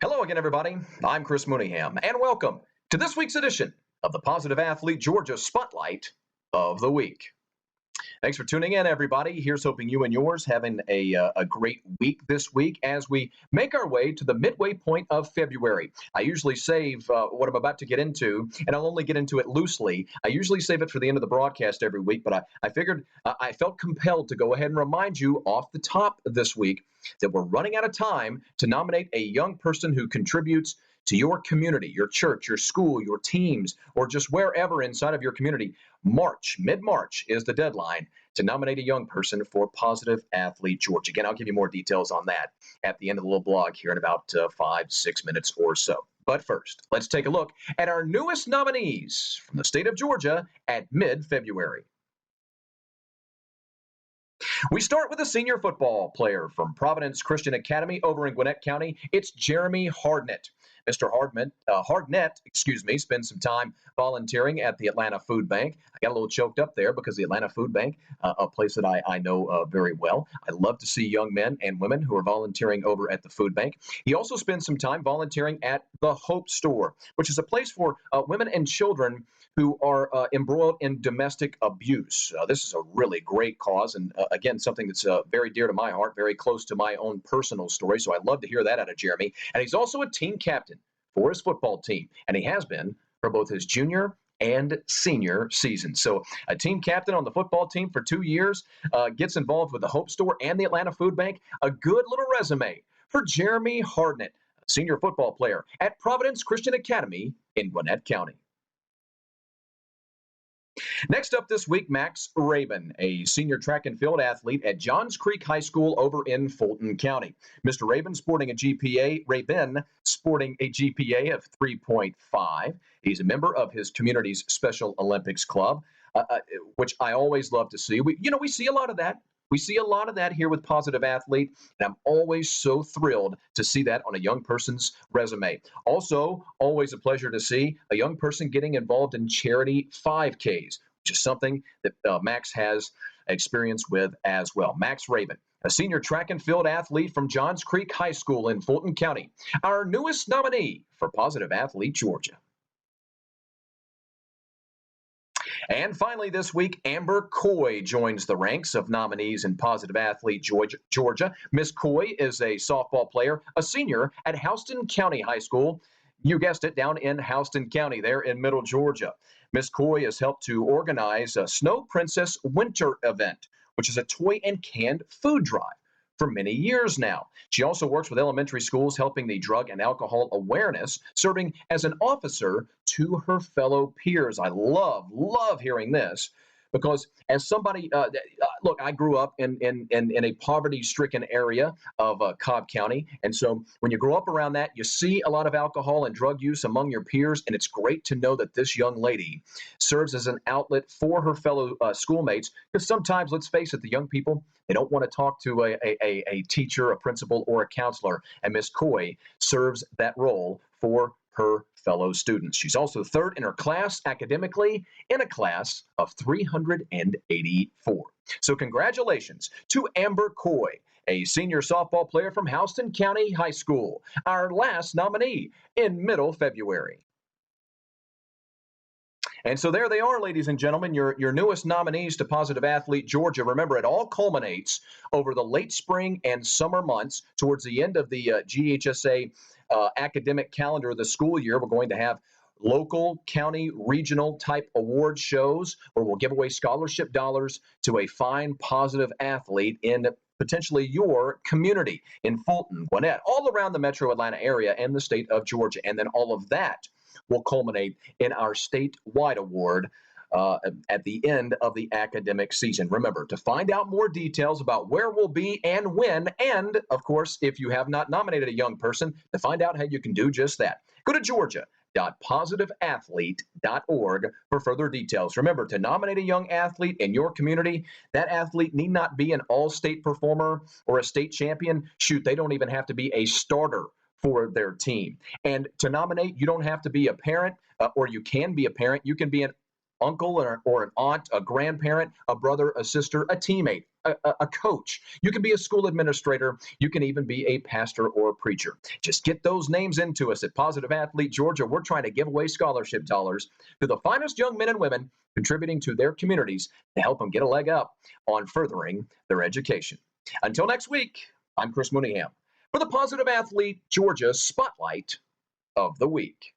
Hello again, everybody. I'm Chris Mooneyham, and welcome to this week's edition of the Positive Athlete Georgia Spotlight of the Week. Thanks for tuning in, everybody. Here's hoping you and yours having a great week this week as we make our way to the midway point of February. I usually save what I'm about to get into, and I'll only get into it loosely. I usually save it for the end of the broadcast every week, but I figured I felt compelled to go ahead and remind you off the top this week that we're running out of time to nominate a young person who contributes to your community, your church, your school, your teams, or just wherever inside of your community. Mid-March is the deadline to nominate a young person for Positive Athlete Georgia. Again, I'll give you more details on that at the end of the little blog here in about 5-6 minutes or so. But first, let's take a look at our newest nominees from the state of Georgia at mid-February. We start with a senior football player from Providence Christian Academy over in Gwinnett County. It's Jeremy Hardnett. Mr. Hardnett, spent some time volunteering at the Atlanta Food Bank. I got a little choked up there because the Atlanta Food Bank, a place that I know very well. I love to see young men and women who are volunteering over at the food bank. He also spent some time volunteering at the Hope Store, which is a place for women and children who are embroiled in domestic abuse. This is a really great cause, and again, something that's very dear to my heart, very close to my own personal story, so I'd love to hear that out of Jeremy. And he's also a team captain for his football team, and he has been for both his junior and senior season. So a team captain on the football team for 2 years, gets involved with the Hope Store and the Atlanta Food Bank. A good little resume for Jeremy Hardnett, a senior football player at Providence Christian Academy in Gwinnett County. Next up this week, Max Rabin, a senior track and field athlete at Johns Creek High School over in Fulton County. Mr. Rabin sporting a GPA of 3.5. He's a member of his community's Special Olympics Club, which I always love to see. We see a lot of that. We see a lot of that here with Positive Athlete, and I'm always so thrilled to see that on a young person's resume. Also, always a pleasure to see a young person getting involved in charity 5Ks, which is something that Max has experience with as well. Max Rabin, a senior track and field athlete from Johns Creek High School in Fulton County, our newest nominee for Positive Athlete Georgia. And finally this week, Amber Coy joins the ranks of nominees in Positive Athlete Georgia. Miss Coy is a softball player, a senior at Houston County High School. You guessed it, down in Houston County, there in Middle Georgia. Miss Coy has helped to organize a Snow Princess Winter event, which is a toy and canned food drive for many years now. She also works with elementary schools helping the drug and alcohol awareness, serving as an officer to her fellow peers. I love hearing this because as somebody, look, I grew up in a poverty-stricken area of Cobb County, and so when you grow up around that, you see a lot of alcohol and drug use among your peers, and it's great to know that this young lady serves as an outlet for her fellow schoolmates, because sometimes, let's face it, the young people, they don't want to talk to a teacher, a principal, or a counselor, and Miss Coy serves that role for her fellow students. She's also third in her class academically in a class of 384. So congratulations to Amber Coy, a senior softball player from Houston County High School, our last nominee in middle February. And so there they are, ladies and gentlemen, your newest nominees to Positive Athlete Georgia. Remember, it all culminates over the late spring and summer months towards the end of the GHSA academic calendar of the school year. We're going to have local, county, regional type award shows where we'll give away scholarship dollars to a fine, positive athlete in potentially your community in Fulton, Gwinnett, all around the metro Atlanta area and the state of Georgia. And then all of that will culminate in our statewide award at the end of the academic season. Remember, to find out more details about where we'll be and when, and, of course, if you have not nominated a young person, to find out how you can do just that, go to georgia.positiveathlete.org for further details. Remember, to nominate a young athlete in your community, that athlete need not be an all-state performer or a state champion. Shoot, they don't even have to be a starter for their team. And to nominate, you don't have to be a parent, or you can be a parent. You can be an uncle or an aunt, a grandparent, a brother, a sister, a teammate, a coach. You can be a school administrator. You can even be a pastor or a preacher. Just get those names into us at Positive Athlete Georgia. We're trying to give away scholarship dollars to the finest young men and women contributing to their communities to help them get a leg up on furthering their education. Until next week, I'm Chris Mooneyham for the Positive Athlete Georgia Spotlight of the Week.